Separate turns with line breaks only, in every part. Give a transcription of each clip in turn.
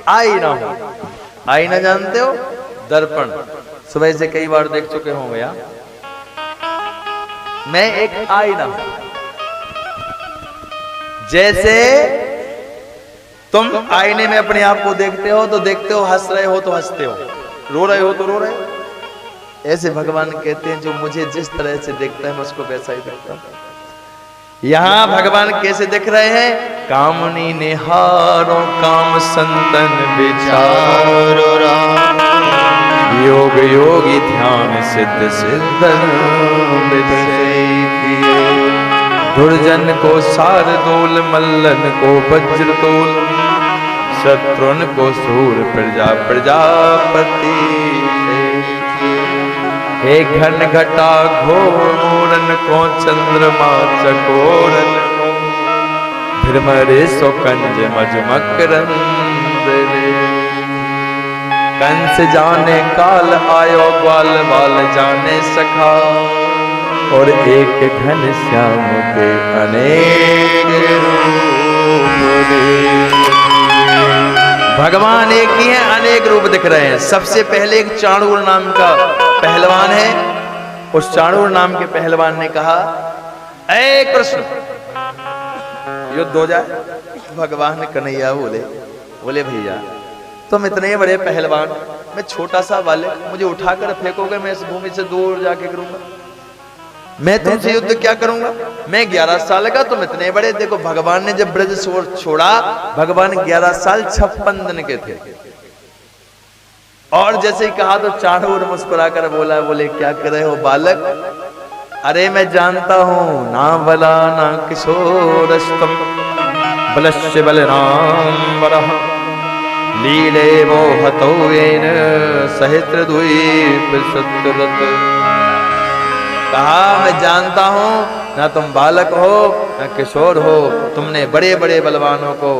आईना हो। आईना जानते हो? दर्पण। सुबह से कई बार देख चुके होंगे आप। मैं एक आईना हूं। जैसे तुम आईने में अपने आप को देखते हो तो देखते हो, हंस रहे हो तो हंसते हो, रो रहे हो तो रो रहे हो। ऐसे भगवान कहते हैं जो मुझे जिस तरह से देखता है मैं उसको वैसा ही देखता हूं। यहां भगवान कैसे दिख रहे हैं? कामनी निहारो काम संतन विचारो राम, योग योगी ध्यान सिद्ध सिद्धन दुर्जन को शार्दूल, मल्लन को वज्रतोल, शत्रुन को सूर प्रजापति। हे घन घटा घोरन को चंद्रमा चकोरन, भ्रमरे सो कंज मजमकरंद। कंस जाने काल आयो, ग्वाल बाल जाने सखा, और एक घन श्याम के अनेक रूप। भगवान एक ही है, अनेक रूप दिख रहे हैं। सबसे पहले एक चाणूर नाम का पहलवान है। उस चाणूर नाम के पहलवान ने कहा, ऐ कृष्ण युद्ध हो जाए। भगवान कन्हैया बोले भैया तुम इतने बड़े पहलवान, मैं छोटा सा बालक, मुझे उठाकर फेंकोगे, मैं इस भूमि से दूर जाके करूंगा, मैं तुमसे युद्ध क्या करूंगा? मैं 11 साल का, तुम इतने बड़े। देखो भगवान ने जब ब्रज छोड़ा, भगवान 11 साल 56 दिन के थे। और जैसे ही कहा तो चाणूर मुस्कुराकर बोले क्या कर रहे हो बालक? अरे मैं जानता हूं ना बला ना किशोरस्तम, बलस्य बलराम वरः, लीले मोहतो येन सहस्र द्वीप सत्रत। कहा मैं जानता हूं ना तुम बालक हो ना किशोर हो, तुमने बड़े बड़े बलवानों को।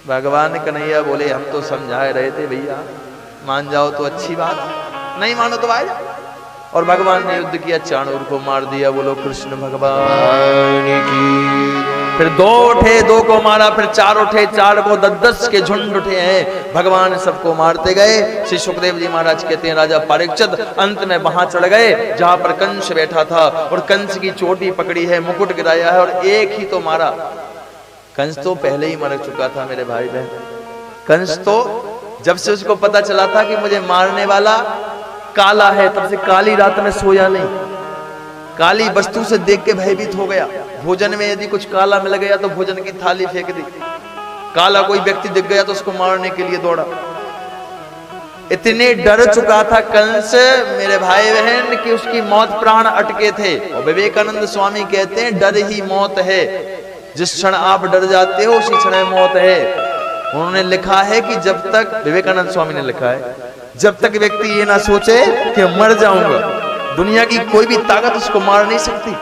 भगवान कन्हैया बोले हम तो समझा रहे थे भैया, मान जाओ तो अच्छी बात, नहीं मानो तो आ जाओ। और भगवान ने युद्ध किया, चाणूर को मार दिया। बोलो कृष्ण भगवान की। फिर 2 उठे, 2 को मारा, फिर 4 उठे, 4 को 10 के झुंड उठे हैं। भगवान सबको मारते गए। श्री सुखदेव जी महाराज कहते हैं राजा परीक्षित अंत में वहां चढ़ गए जहां पर कंस बैठा था, और कंस की चोटी पकड़ी है, मुकुट गिराया है, और एक ही तो मारा। कंस तो पहले ही मर चुका था मेरे भाई बहन। कंस तो जब से उसको पता चला था कि मुझे मारने वाला काला है, तब से काली रात में सोया नहीं, काली वस्तु से देख के भयभीत हो गया। भोजन में यदि कुछ काला मिल गया तो भोजन की थाली फेंक दी, काला कोई व्यक्ति दिख गया तो उसको मारने के लिए दौड़ा। इतने डर चुका था कंस मेरे भाई बहन कि उसकी मौत प्राण अटके थे। और विवेकानंद स्वामी कहते हैं डर ही मौत है, जिस क्षण आप डर जाते हो उसी क्षण मौत है। उन्होंने लिखा है कि जब तक, विवेकानंद स्वामी ने लिखा है, जब तक व्यक्ति ये ना सोचे कि मर जाऊंगा, दुनिया की कोई भी ताकत उसको मार नहीं सकती।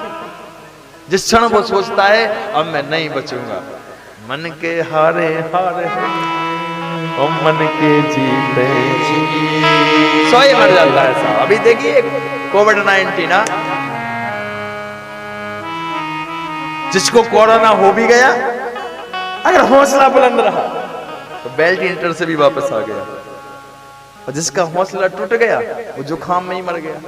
जिस क्षण वो सोचता है अब मैं नहीं बचूंगा, मन के हारे हारे और मन के जीते सोए मर जाता है साहब। अभी देखिए कोविड-19 ना, जिसको कोरोना हो भी गया, अगर हौसला बुलंद रहा तो बेल्ट इंटर से भी वापस आ गया, और जिसका हौसला टूट गया वो जुकाम में ही मर गया।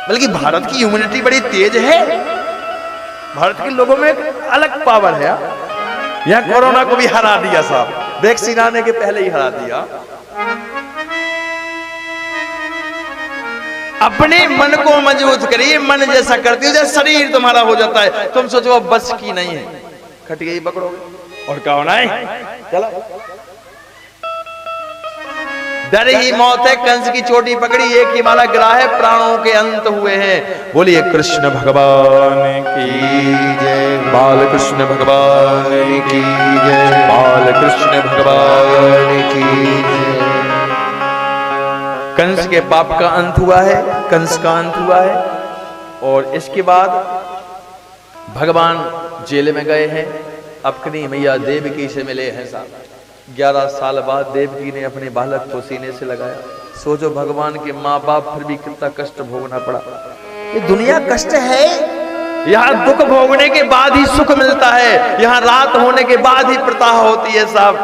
बल्कि भारत की इम्यूनिटी बड़ी तेज है, भारत के लोगों में एक अलग पावर है। यह कोरोना को भी हरा दिया साहब, वैक्सीन आने के पहले ही हरा दिया। अपने मन को मजबूत करिए, मन जैसा करती हो जैसे शरीर तुम्हारा हो जाता है। तुम सोचो अब बस की नहीं है, खट गई पकड़ोगे और क्या होना है, चलो। डर ही मौत है, कंस की चोटी पकड़ी, एक ही माला गिरा है, प्राणों के अंत हुए हैं। बोलिए कृष्ण भगवान की जय, बाल कृष्ण भगवान की जय, बाल कृष्ण भगवान की जय। कंस के पाप का अंत हुआ है, कंस का अंत हुआ है। और इसके बाद भगवान जेल में गए हैं, अपनी मैया देवकी से मिले हैं साहब। 11 साल बाद देवकी ने अपने बालक को सीने से लगाया। सोचो भगवान के माँ बाप फिर भी कितना कष्ट भोगना पड़ा। ये दुनिया कष्ट है, यहाँ दुख भोगने के बाद ही सुख मिलता है, यहाँ रात होने के बाद ही प्रताह होती है। साहब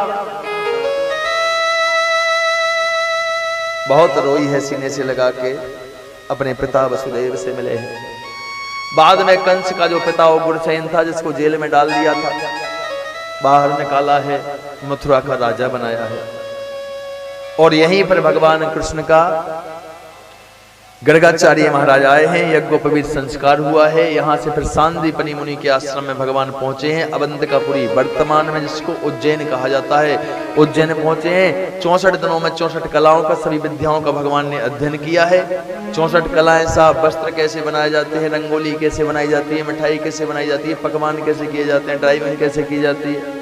बहुत रोई है, सीने से लगा के अपने पिता वसुदेव से मिले हैं। बाद में कंस का जो पिता वो गुरसेन था, जिसको जेल में डाल दिया था, बाहर निकाला है, मथुरा का राजा बनाया है। और यहीं पर भगवान कृष्ण का गर्गाचार्य महाराज आए हैं, यज्ञोपवीत संस्कार हुआ है। यहाँ से फिर सांदीपनि मुनि के आश्रम में भगवान पहुंचे हैं। अवंतिकापुरी वर्तमान में जिसको उज्जैन कहा जाता है, उज्जैन पहुंचे हैं। 64 दिनों में 64 कलाओं का, सभी विद्याओं का भगवान ने अध्ययन किया है। 64 कलाएं साहब, वस्त्र कैसे बनाए जाते हैं, रंगोली कैसे बनाई जाती है, मिठाई कैसे बनाई जाती है, पकवान कैसे किए जाते हैं, ड्राइविंग कैसे की जाती है,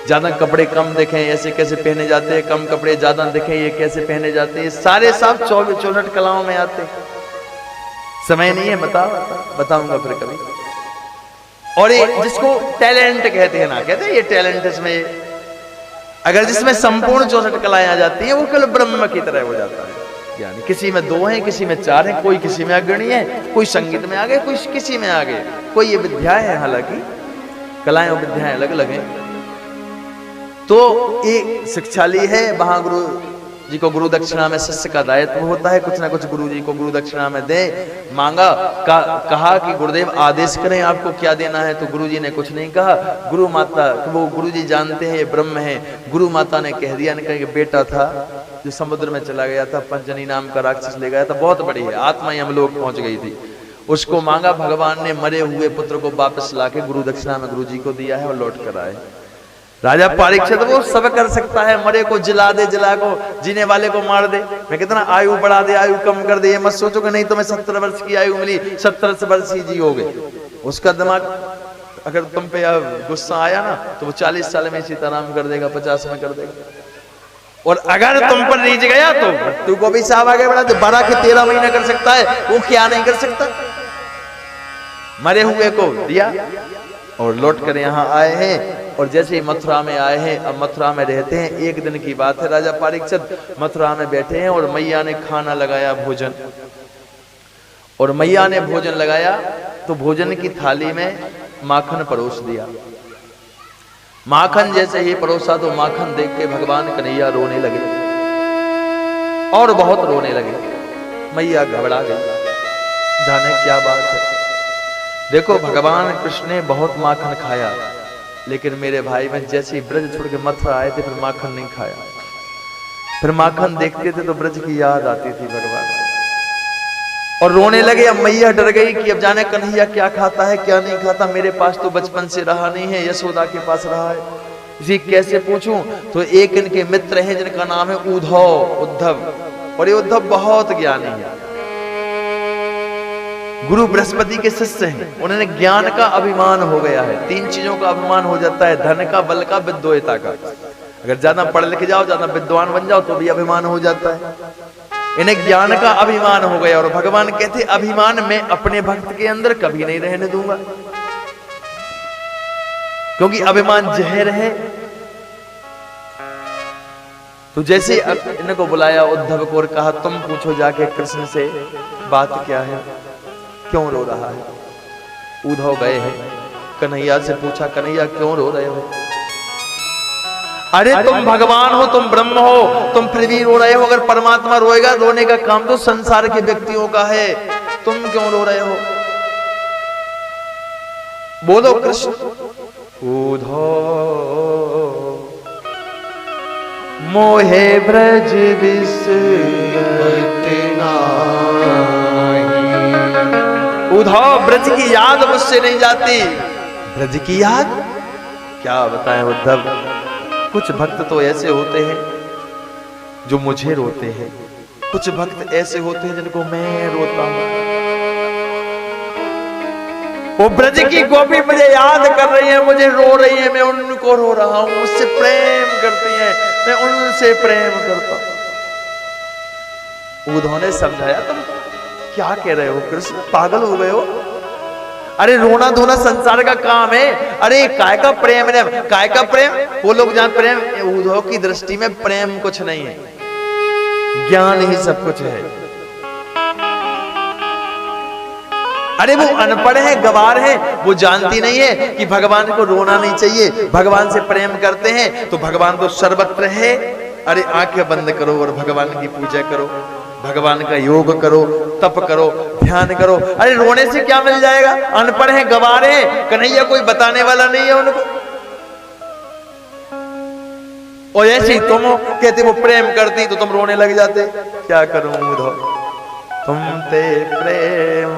ज्यादा कपड़े कम दिखें ऐसे कैसे पहने जाते हैं, कम कपड़े ज्यादा दिखें ये कैसे पहने जाते हैं, सारे साहब 64 कलाओं में आते। समय नहीं है, बताऊंगा फिर कभी। और ये जिसको टैलेंट कहते हैं ना, कहते हैं ये टैलेंट, इसमें अगर जिसमें संपूर्ण 64 कलाएं आ जाती हैं, वो केवल ब्रह्म की तरह हो जाता है। यानी किसी में 2 हैं, किसी में 4 हैं, कोई किसी में अग्रणी है, कोई संगीत में आगे, कोई किसी में आगे, कोई ये विद्याएं है, हालांकि कलाएं और विद्याएं अलग अलग हैं। तो एक शिक्षा ली है, वहां गुरु जी को गुरु दक्षिणा में शिष्य का दायित्व होता है, कुछ ना कुछ गुरु जी को गुरु दक्षिणा में दे। मांगा, कहा कि गुरुदेव आदेश करें आपको क्या देना है, तो गुरु जी ने कुछ नहीं कहा। गुरु माता, वो गुरु जी जानते हैं ये ब्रह्म है, गुरु माता ने कह दिया, ने कहा कि बेटा था जो समुद्र में चला गया था, पंचनी नाम का राक्षस ले गया था, बहुत बड़ी है आत्मा, हम लोग पहुंच गई थी, उसको मांगा। भगवान ने मरे हुए पुत्र को वापस लाके गुरु दक्षिणा में गुरु जी को दिया है और लौट कर आए। राजा परीक्षित वो सब कर सकता है, मरे को जिला दे, जिला को जीने वाले को मार दे, मैं कितना आयु बढ़ा दे, आयु कम कर दे, ये मत सोचो कि नहीं तुम्हें 70 वर्ष की आयु मिली, 70 वर्ष ही जियोगे। उसका दिमाग अगर तुम पे गुस्सा आया ना, तो वो 40 साल में सीताराम कर देगा, 50 में कर देगा। और अगर तुम पर रीझ गया तो मृत्यु को भी साहब आगे बढ़ा दे, 12 के 13 महीने कर सकता है, वो क्या नहीं कर सकता। मरे हुए को दिया और लौट कर यहाँ आए हैं। और जैसे ही मथुरा में आए हैं, अब मथुरा में रहते हैं। एक दिन की बात है, राजा परीक्षित मथुरा में बैठे हैं और मैया ने खाना लगाया, भोजन, और मैया ने भोजन लगाया तो भोजन की थाली में माखन परोस दिया। माखन जैसे ही परोसा तो माखन देख के भगवान कन्हैया रोने लगे, और बहुत रोने लगे। मैया घबरा गई, जाने क्या बात है। देखो भगवान कृष्ण ने बहुत माखन खाया, लेकिन मेरे भाई में जैसे ही ब्रज छोड़ के मथुरा आए थे, फिर माखन नहीं खाया। फिर माखन देखते थे तो ब्रज की याद आती थी भगवान, और रोने लगे। अब मैया डर गई कि अब जाने कन्हैया क्या खाता है क्या नहीं खाता, मेरे पास तो बचपन से रहा नहीं है, यशोदा के पास रहा है, इसी कैसे पूछूं। तो एक इनके मित्र हैं जिनका नाम है उद्धव, और ये उद्धव बहुत ज्ञानी है, गुरु बृहस्पति के शिष्य हैं। उन्होंने ज्ञान का अभिमान हो गया है, 3 चीजों का अभिमान हो जाता है, धन का, बल का, विद्वता का। अगर ज्यादा पढ़ लिख जाओ, ज्यादा विद्वान बन जाओ तो भी अभिमान हो जाता है। इन्हें ज्ञान का अभिमान हो गया, और भगवान कहते अभिमान मैं अपने भक्त के अंदर कभी नहीं रहने दूंगा, क्योंकि अभिमान जहर है। तो जैसे इनको बुलाया उद्धव को और कहा तुम पूछो जाके कृष्ण से बात क्या है, क्यों रो रहा है। उद्धव गए हैं, कन्हैया से पूछा कन्हैया क्यों रो रहे हो। अरे तुम भगवान हो, तुम ब्रह्म हो, तुम फिर भी रो रहे हो। अगर परमात्मा रोएगा, रोने का काम तो संसार के व्यक्तियों का है, तुम क्यों रो रहे हो। बोलो कृष्ण। उद्धव मोहे ब्रज बिसरत नाही। उद्धव ब्रज की याद मुझसे नहीं जाती। ब्रज की याद क्या बताएं उद्धव। कुछ भक्त तो ऐसे होते हैं जो मुझे रोते हैं, कुछ भक्त ऐसे होते हैं जिनको मैं रोता हूं। वो ब्रज की गोपी मुझे याद कर रही है, मुझे रो रही है, मैं उनको रो रहा हूं। मुझसे प्रेम करती हैं, मैं उनसे प्रेम करता हूं। उद्धव ने समझाया तुम क्या कह रहे हो कृष्ण, पागल हो गए हो। अरे रोना धोना संसार का काम है। अरे काय का प्रेम है, काय का प्रेम। वो लोग जहां प्रेम, उद्धव की दृष्टि में प्रेम कुछ नहीं है, ज्ञान ही सब कुछ है। अरे वो अनपढ़ है, गवार है, वो जानती नहीं है कि भगवान को रोना नहीं चाहिए, भगवान से प्रेम करते हैं तो भगवान तो सर्वत्र है। अरे आंखें बंद करो और भगवान की पूजा करो, भगवान का योग करो, तप करो, ध्यान करो। अरे रोने से क्या मिल जाएगा? अनपढ़ है, गवार है, कन्हैया कोई बताने वाला नहीं है उनको। और ऐसे ही तुम कहते वो प्रेम करती तो तुम रोने लग जाते। क्या करूं उद्धव, तुम ते प्रेम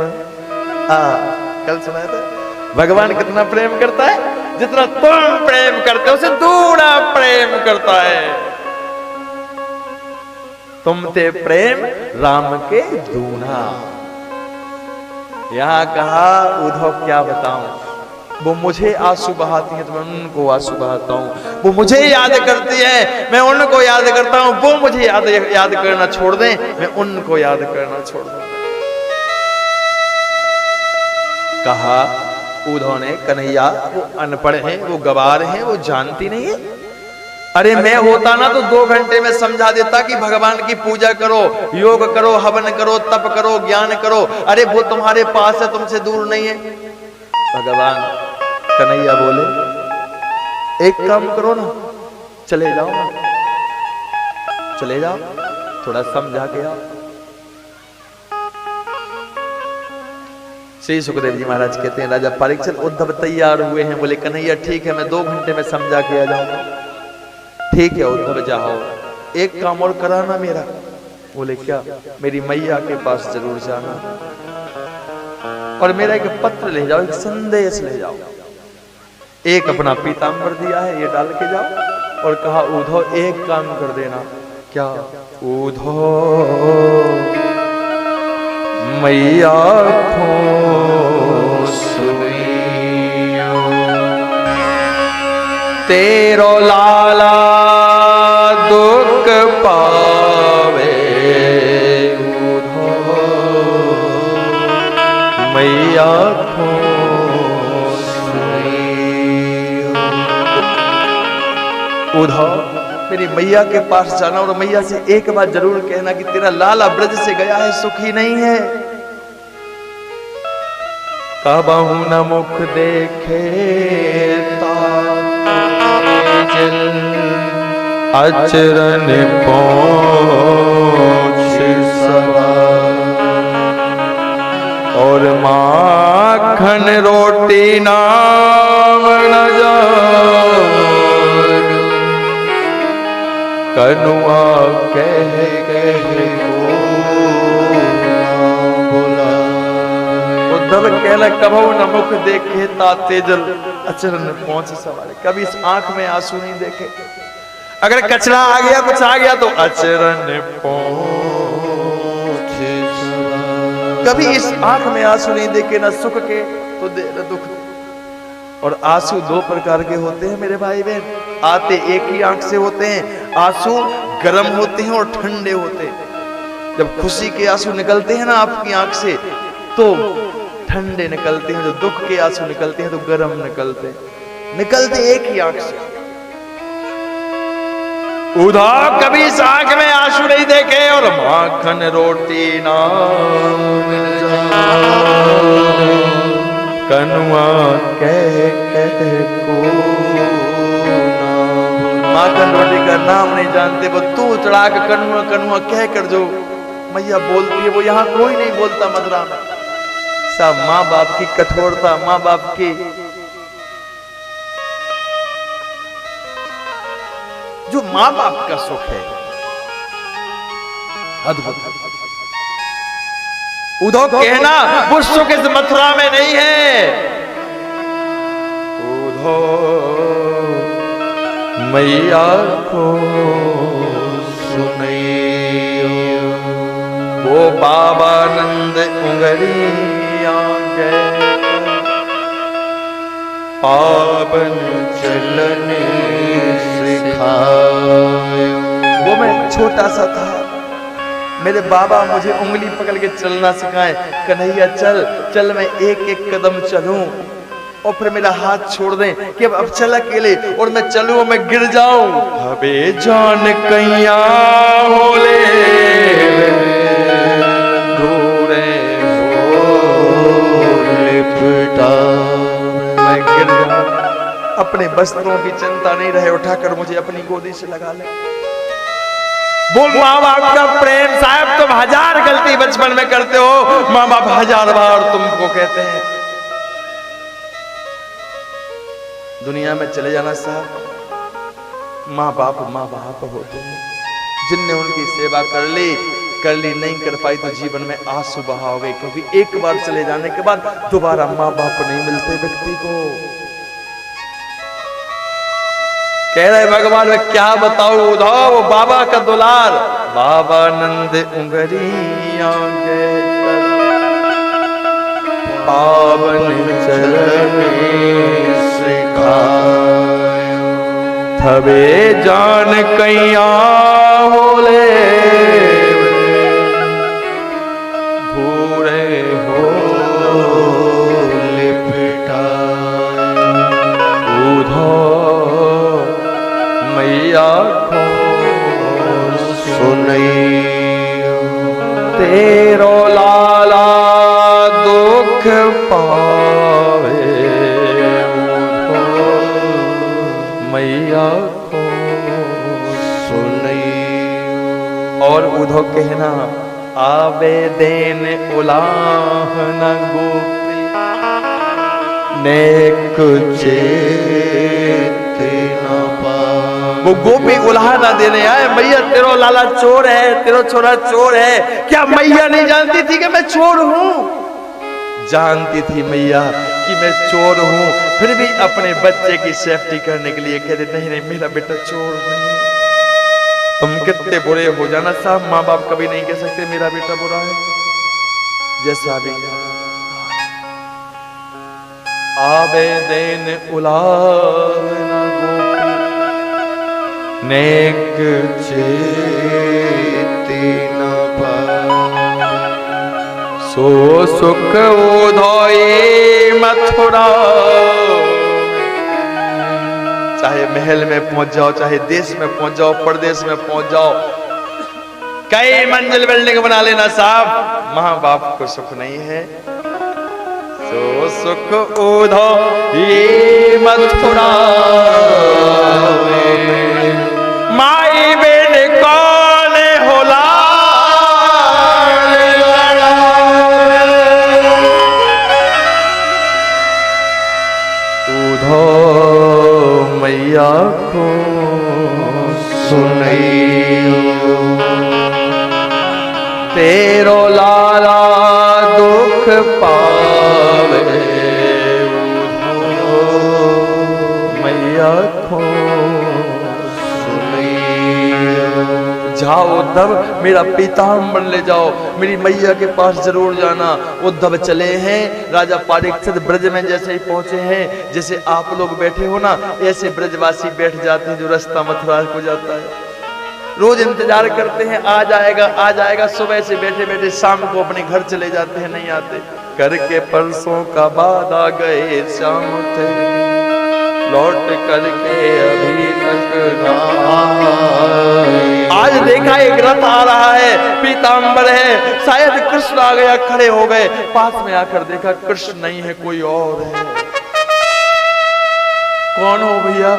कल सुनाया था भगवान कितना प्रेम करता है, जितना तुम प्रेम करते हो उसे दूना प्रेम करता है। तुम ते प्रेम राम के दूना। यहां कहा उद्धव क्या बताऊं, वो मुझे आंसू बहाती है तो मैं उनको आंसू बहाता हूं, वो मुझे याद करती है मैं उनको याद करता हूं, वो मुझे याद करना छोड़ दें मैं उनको याद करना छोड़ दूं। कहा उद्धव ने, कन्हैया वो अनपढ़ है, वो गवार है, वो जानती नहीं है। अरे मैं होता ना तो 2 घंटे में समझा देता कि भगवान की पूजा करो, योग करो, हवन करो, तप करो, ज्ञान करो। अरे वो तुम्हारे पास है, तुमसे दूर नहीं है। भगवान कन्हैया बोले एक काम करो ना, चले जाओ ना, चले जाओ, थोड़ा समझा के आओ। श्री सुखदेव जी महाराज कहते हैं राजा परीक्षित उद्धव तैयार हुए हैं, बोले कन्हैया ठीक है मैं 2 घंटे में समझा के आ जाऊंगा। ठीक है उद्धव जाओ, एक काम और कराना मेरा। बोले क्या? मेरी मैया के पास जरूर जाना और मेरा एक पत्र ले जाओ, एक संदेश ले जाओ। एक अपना पीताम्बर दिया है, ये डाल के जाओ। और कहा उद्धव एक काम कर देना। क्या? उद्धव मैया को सुनियो, तेरो लाला दुख पावे। उद्धव मैया को सुनियो। उद्धव मेरी मैया के पास जाना और मैया से एक बार जरूर कहना कि तेरा लाला ब्रज से गया है, सुखी नहीं है। कबहु न मुख देखे जल, अचरन पोंछ सवार। और माखन रोटी नाम न जान, कनुआ कह उद्धव कहला कबहु न मुख देखे ताते जल, अचरन पहुंच सवारे। कभी इस आंख में आंसू नहीं देखे, अगर कचरा आ गया कुछ आ गया तो अचरन पहुंच सवारे। कभी इस आंख में आंसू नहीं देखे, न सुख के तो न दुख। और आंसू 2 प्रकार के होते हैं मेरे भाई बहन, आते एक ही आंख से होते हैं। आंसू गर्म होते हैं और ठंडे होते हैं। जब खुशी के आंसू निकलते हैं ना आपकी आंख से तो ठंडे निकलते हैं, जो दुख के आंसू निकलते हैं तो गर्म निकलते एक ही आंख से। उद्धव कभी इस आंख में आंसू नहीं देखे और माखन रोटी नाम कनुआ कह को माखन रोटी का नाम नहीं जानते, वो तू चढ़ा के कनुआ कनुआ कह कर जो मैया बोलती है वो यहाँ कोई नहीं बोलता मथुरा में। सब माँ बाप की कठोरता, माँ बाप की जो माँ बाप का सुख है अद्भुत। उद्धव कहना वो सुख इस मथुरा में नहीं है। उद्धव मैया को सुनियो, वो बाबा नंद उंगलियां गए, पावन चलन सिखाए। वो मैं छोटा सा था, मेरे बाबा मुझे उंगली पकड़ के चलना सिखाए। कन्हैया चल चल, मैं एक एक कदम चलूं और फिर मेरा हाथ छोड़ दें कि अब चल अकेले और मैं चलूं और मैं गिर जाऊं। हबे जान कैया होले दूरे हो अपने वस्त्रों की चिंता नहीं रहे, उठाकर मुझे अपनी गोदी से लगा ले। बोल माँ बाप का प्रेम साहब तुम हजार गलती बचपन में करते हो, माँ बाप हजार बार तुमको कहते हैं। दुनिया में चले जाना साहब, माँ बाप होते हैं, जिनने उनकी सेवा कर ली नहीं कर पाई तो जीवन में आंसू बहाओगे, क्योंकि एक बार चले जाने के बाद दोबारा माँ बाप नहीं मिलते व्यक्ति को। कह रहे भगवान मैं क्या बताऊं उद्धव, वो बाबा का दुलार, बाबा नंद उंगरिया पावन चरण थवे जान कैया होले भूरे हो लिपटा उधो मैया को सुनई तेरो लाला दुख पावे मैया को सुनई। और उधो कहना आवे देन उलाहन गोपी नेक चेत न पा। वो गोपी उलाहना देने आए, मैया तेरो लाला चोर है, तेरो छोरा चोर है। क्या मैया नहीं जानती थी कि मैं चोर हूं? जानती थी मैया कि मैं चोर हूं, फिर भी अपने बच्चे की सेफ्टी करने के लिए कहते नहीं मेरा बेटा चोर नहीं। तुम कितने बुरे हो जाना साहब, माँ बाप कभी नहीं कह सकते मेरा बेटा बुरा है, जैसा भी आवे देन उलाहना गोपी नेक चेती न पा। सो सुख उधोई मथुरा, चाहे महल में पहुंच जाओ, चाहे देश में पहुंच जाओ, परदेश में पहुंच जाओ, कई मंजिल बिल्डिंग बना लेना साहब, माँ बाप को सुख नहीं है। सो सुख उधो ये मथुरा माई बेन कौन होला उधो मैया को सुनई तेरो लाला दुख पावे मैया को सुनई। जाओ उद्धव मेरा पीताम्बर ले जाओ, मेरी मैया के पास जरूर जाना। उद्धव चले हैं, राजा परीक्षित ब्रज में जैसे ही पहुंचे हैं, जैसे आप लोग बैठे हो ना, ऐसे ब्रजवासी बैठ जाते हैं जो रास्ता मथुरा को जाता है। रोज इंतजार करते हैं आ जाएगा, सुबह से बैठे बैठे शाम को अपने घर चले जाते हैं, नहीं आते। करके परसों का बाद आ गए शाम थे, लौट करके अभी तक ना आए। आज देखा एक रथ आ रहा है, पीताम्बर है, शायद कृष्ण आ गया, खड़े हो गए। पास में आकर देखा कृष्ण नहीं है, कोई और है। कौन हो भैया?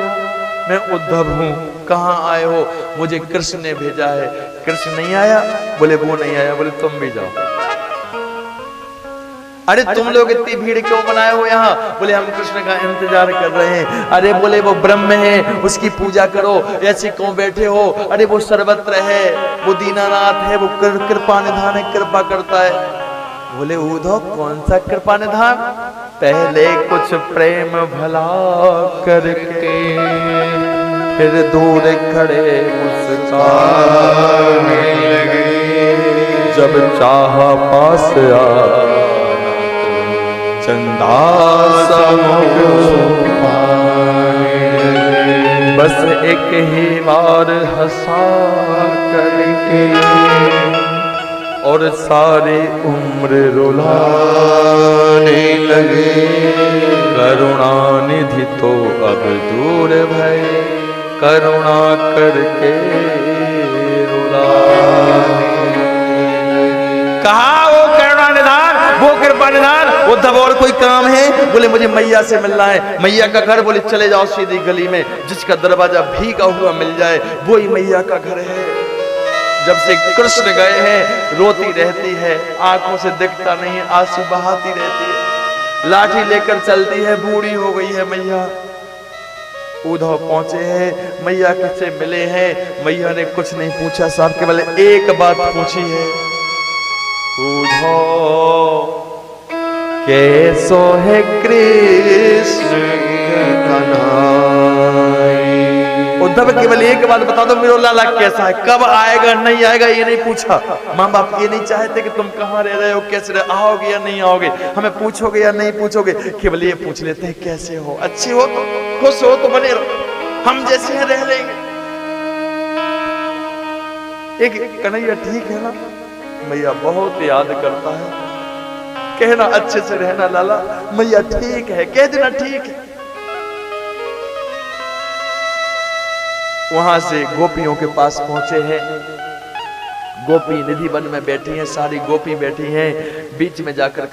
मैं उद्धव हूँ। कहाँ आए हो? मुझे कृष्ण ने भेजा है। कृष्ण नहीं आया? बोले वो नहीं आया। बोले तुम भी जाओ। अरे तुम लोग इतनी भीड़ क्यों बनाए हो यहाँ? बोले हम कृष्ण का इंतजार कर रहे हैं। अरे बोले वो ब्रह्म है, उसकी पूजा करो, ऐसे क्यों बैठे हो? अरे वो सर्वत्र है, वो दीनानाथ है, वो कृपा निधान है, कृपा करता है। बोले उद्धव कौन सा कृपा निधान? पहले कुछ प्रेम भला करके फिर दूर खड़े मुस्काने लगे, जब चाह पास आ चंदा बस एक ही बार हंसा करके और सारी उम्र रुलाने लगे। करुणा निधि तो अब दूर भय, करुणा करके रुलाने। कहा वो करुणा निधान, वो कृपा निधान, उद्धव और कोई काम है? बोले मुझे मैया से मिलना है। मैया का घर? बोले चले जाओ सीधी गली में, जिसका दरवाजा भीगा हुआ मिल जाए वही मैया का घर है। जब से कृष्ण गए हैं रोती रहती है, आंखों से दिखता नहीं, आंसू बहाती रहती है, लाठी लेकर चलती है, बूढ़ी हो गई है मैया। उद्धव पहुंचे हैं, मैया से मिले हैं। मैया ने कुछ नहीं पूछा, साहब केवल एक बात पूछी है, उद्धव कैसो है कृष्ण कन्हैया। उद्धव केवल एक बात बता दो, मेरा लाला कैसा है, कब आएगा नहीं आएगा ये नहीं पूछा। माँ बाप ये नहीं चाहते कि तुम कहाँ रह रहे हो, कैसे रहे, आओगे या नहीं आओगे, हमें पूछोगे या नहीं पूछोगे, केवल ये पूछ लेते हैं कैसे हो, अच्छे हो तो, खुश हो तो बने रहो, हम जैसे हैं रह लेंगे। एक कन्हैया ठीक है ना? मैया बहुत याद करता है, कहना अच्छे से रहना लाला, मैया ठीक है, कह देना ठीक है। वहां से गोपियों के पास पहुंचे हैं, गोपी निधि वन में बैठी हैं, सारी गोपी बैठी हैं, बीच में जाकर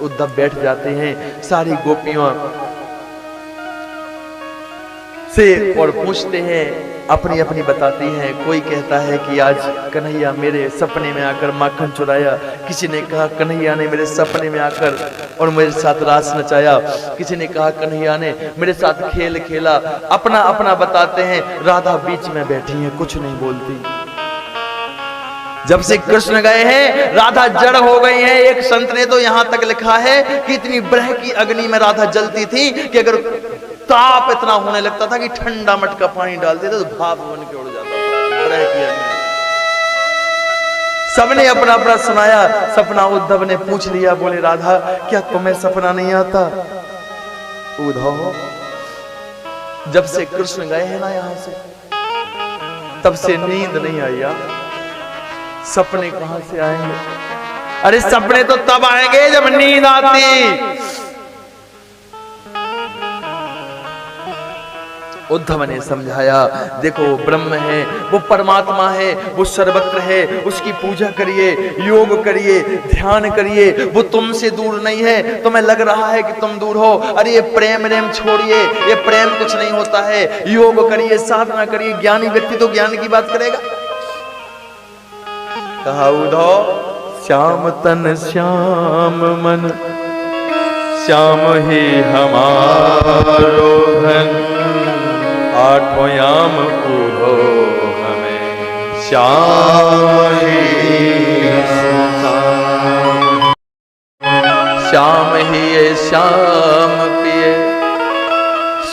उद्धव बैठ जाते हैं, सारी गोपियों से और पूछते हैं, अपनी अपनी बताती हैं। कोई कहता है कि आज कन्हैया मेरे सपने में आकर माखन चुराया, किसी ने कहा कन्हैया ने मेरे सपने में आकर और मेरे साथ रास नचाया, किसी ने कहा कन्हैया ने मेरे साथ खेल खेला, अपना अपना बताते हैं। राधा बीच में बैठी है, कुछ नहीं बोलती। जब से कृष्ण गए हैं राधा जड़ हो गई है। एक संत ने तो यहां तक लिखा है कि इतनी ब्रह की अग्नि में राधा जलती थी कि अगर ताप इतना होने लगता था कि ठंडा मटका पानी डाल देते तो भाप बन के उड़ जाता था, ब्रह की अग्नि। सबने अपना अपना सुनाया, सपना उद्धव ने पूछ लिया, बोले राधा क्या तुम्हें सपना नहीं आता? उद्धव जब से कृष्ण गए हैं ना यहां से, तब से नींद नहीं आई यार, सपने कहां से आएंगे? अरे सपने तो तब आएंगे जब नींद आती। उद्धव ने समझाया, देखो ब्रह्म है, वो परमात्मा है, वो सर्वत्र है, उसकी पूजा करिए, योग करिए, ध्यान करिए, वो तुमसे दूर नहीं है। तुम्हें लग रहा है कि तुम दूर हो, अरे ये प्रेम रेम छोड़िए, ये प्रेम कुछ नहीं होता है। योग करिए, साधना करिए, ज्ञानी व्यक्ति तो ज्ञान की बात करेगा। कहा उद्धव श्याम तन श्याम मन, श्याम ही हमारो धन, आठों याम पूरो हमें श्याम ही श्याम ही है श्याम पिए,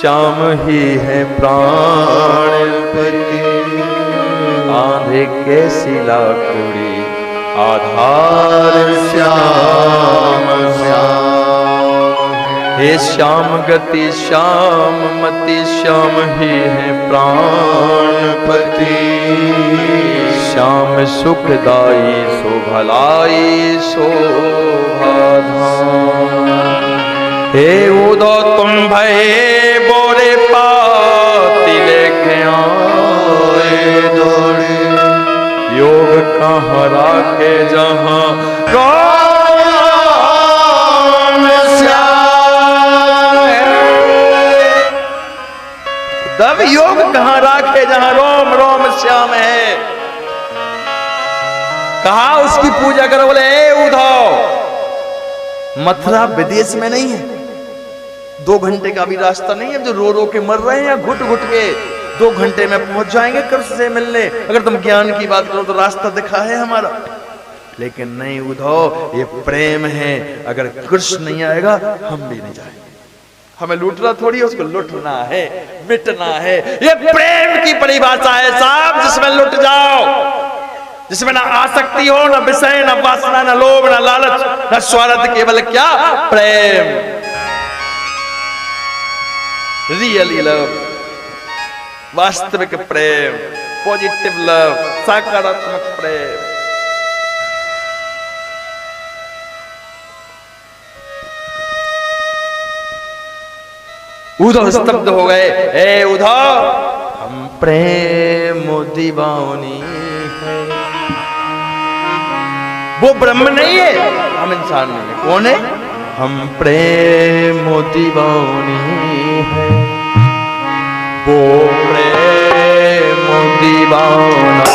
श्याम ही है प्राण पति, आंधे कैसी लाकड़ी आधार श्याम श्याम। हे श्याम गति श्याम मति, श्याम ही है प्राणपति, श्याम सुखदाई सो भलाई शोभाधाम। हे उद्धव तुम भये बोरे पाती लेके आए दौड़े, योग कहाँ राखे जहाँ तब योग कहां राखे जहां रोम रोम श्याम है। कहा उसकी पूजा करो। बोले उद्धव मथुरा विदेश में नहीं है, 2 घंटे का भी रास्ता नहीं है, जो रो रो के मर रहे हैं घुट घुट के, 2 घंटे में पहुंच जाएंगे कृष्ण से मिलने। अगर तुम ज्ञान की बात करो तो रास्ता दिखा है हमारा, लेकिन नहीं उद्धव, ये प्रेम है, अगर कृष्ण नहीं आएगा हम भी नहीं जाएंगे। हमें लूटना थोड़ी है, उसको लुटना है, मिटना है। ये प्रेम की परिभाषा है साहब, जिसमें लुट जाओ, जिसमें ना आसक्ति हो, ना विषय, ना वासना, ना लोभ, ना लालच, ना स्वार्थ, केवल क्या? प्रेम। रियली लव, वास्तविक प्रेम, पॉजिटिव लव, सकारात्मक प्रेम। उद्धव स्तब्ध हो गए। ए उद्धव हम प्रेम दीवानी है, वो ब्रह्म नहीं है, हम इंसान नहीं है। कौन है? हम प्रेम दीवानी है, वो प्रेम दीवाना।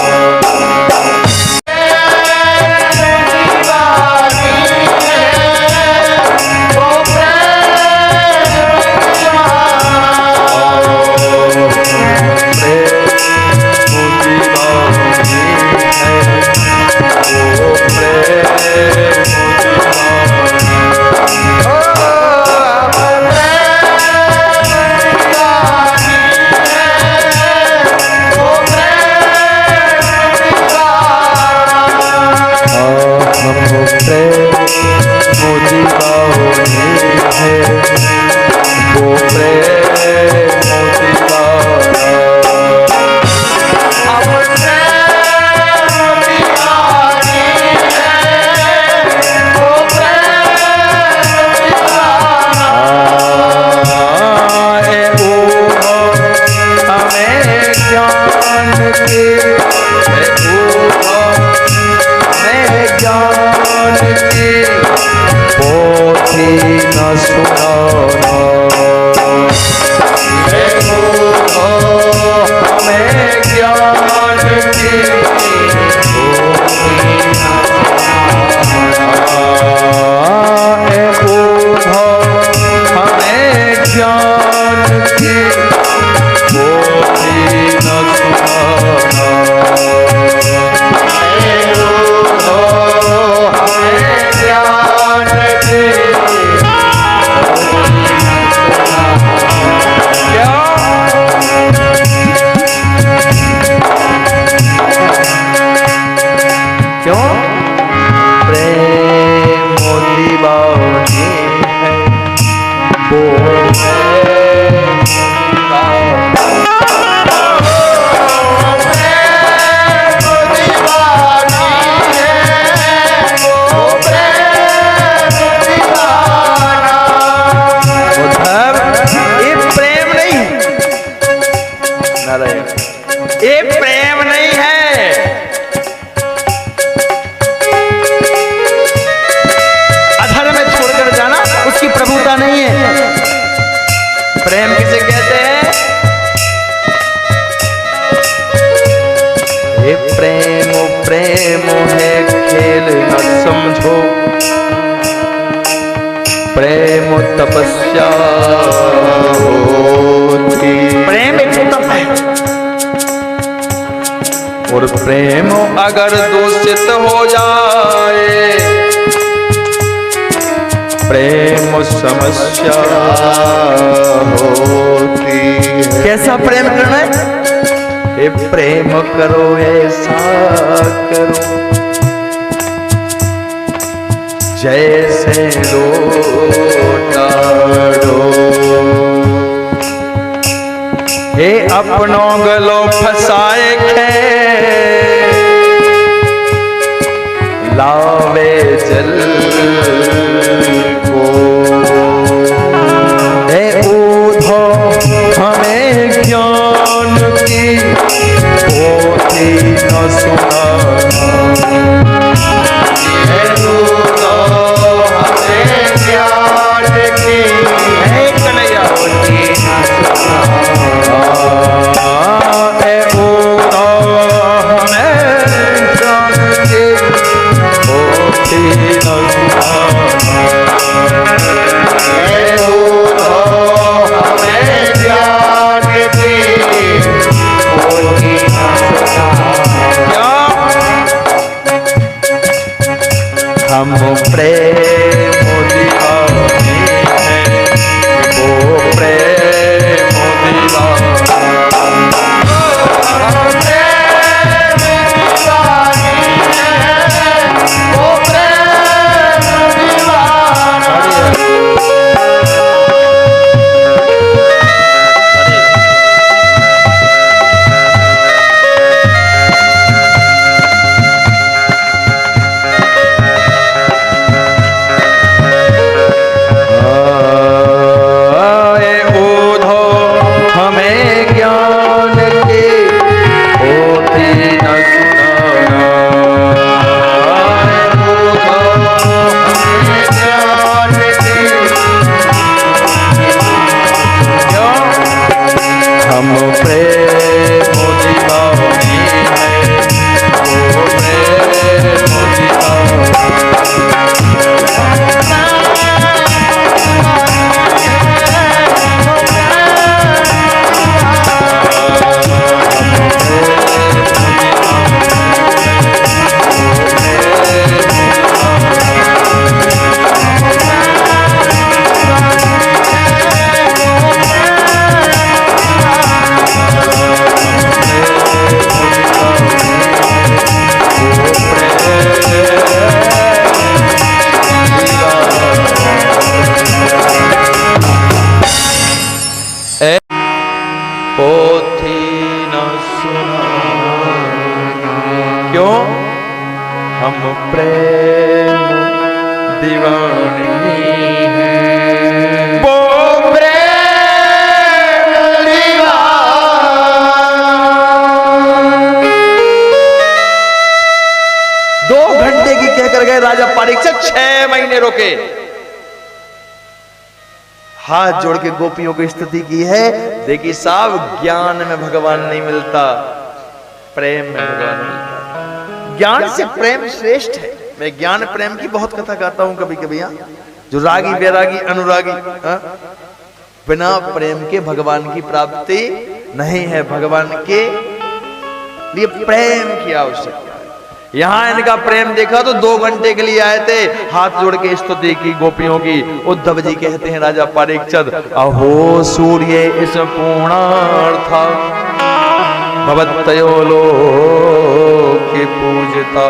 प्रेम तपस्या होती। प्रेम एक तप है, और प्रेम अगर दूषित हो जाए, प्रेम समस्या होती है। कैसा प्रेम करना है? ये प्रेम करो ऐसा करो जैसे लोटा डो। हे अपनों गलो फसाए खे लावे जल को। हे ऊधो हमें ज्ञान की पोथी न सुना। हम प्रेम दीवाने हैं, वो प्रेम दीवाना। हम प्रेम दीवाने हैं, वो प्रेम दीवाना। क्यों? हम प्रेम दीवाने हैं, वो प्रेम दीवाने। 2 घंटे की कहकर गए राजा परीक्षित, 6 महीने रुके। हाथ जोड़ के गोपियों की स्तुति की है। देखिए साहब, ज्ञान में भगवान नहीं मिलता, प्रेम में भगवान मिलता। ज्ञान से प्रेम श्रेष्ठ है। मैं ज्ञान प्रेम की बहुत कथा गाता हूं कभी कभी। जो रागी वैरागी अनुरागी, बिना प्रेम के भगवान की प्राप्ति नहीं है। भगवान के लिए प्रेम की आवश्यकता है। यहां इनका प्रेम देखा तो 2 घंटे के लिए आए थे, हाथ जोड़ के स्तुति की गोपियों की। उद्धव जी कहते हैं राजा परीक्षित, अहो सूर्य इस पूर्णार्था भवत्तयो लोके पूजिता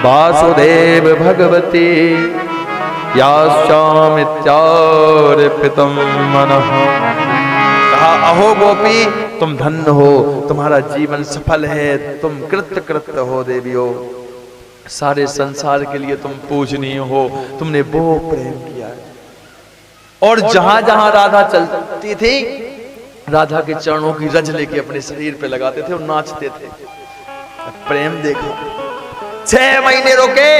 वासुदेव भगवती याश्चामित्यार्पितं मनः। कहा अहो गोपी, तुम धन्य हो, तुम्हारा जीवन सफल है, तुम कृतकृत्य हो देवियो, सारे संसार के लिए तुम पूजनीय हो, तुमने वो प्रेम किया है। और जहां जहां राधा चलती थी, राधा के चरणों की रज लेके अपने शरीर पे लगाते थे और नाचते थे। प्रेम देखो। 6 महीने रुके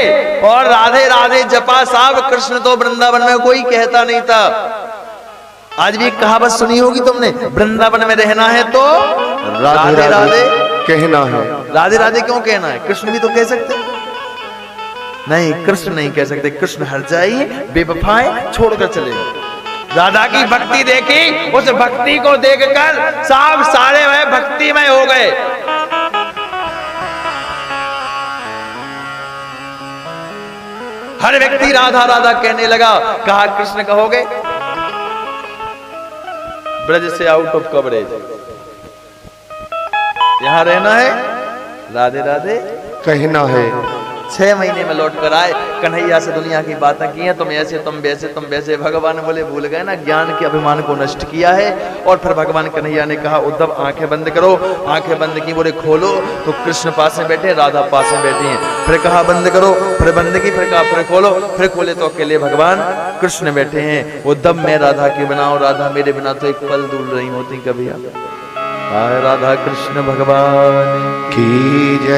और राधे राधे जपा। साहब कृष्ण तो वृंदावन में कोई कहता नहीं था। आज भी कहावत सुनी होगी तुमने, वृंदावन में रहना है तो राधे राधे
कहना है।
राधे राधे क्यों कहना है? कृष्ण भी तो कह सकते नहीं, कृष्ण नहीं कह सकते। कृष्ण हर जाइए बेवफाएं छोड़कर चले गए। राधा की भक्ति देखी, उस भक्ति को देखकर साहब सारे वह भक्तिमय हो गए। हर व्यक्ति राधा राधा कहने लगा। कहा कृष्ण कहोगे? ब्रज से आउट ऑफ कवरेज, यहां रहना है, राधे राधे
कहना है।
6 महीने में लौट कर आए। कन्हैया से दुनिया की बातें की हैं, तुम ऐसे तुम वैसे तुम वैसे। भगवान बोले भूल गए ना, ज्ञान के अभिमान को नष्ट किया है। और फिर भगवान कन्हैया ने कहा उद्धव आंखें बंद करो। आंखें बंद की, बोले खोलो, तो कृष्ण पास में बैठे, राधा पास में बैठी हैं। फिर कहा बंद करो, फिर बंद की, फिर कहा फिर खोलो, फिर खोले तो अकेले भगवान कृष्ण बैठे हैं। उद्धव मैं राधा के बिना और राधा मेरे बिना तो एक पल दूर नहीं होती कभी। राधा कृष्ण भगवान की जय।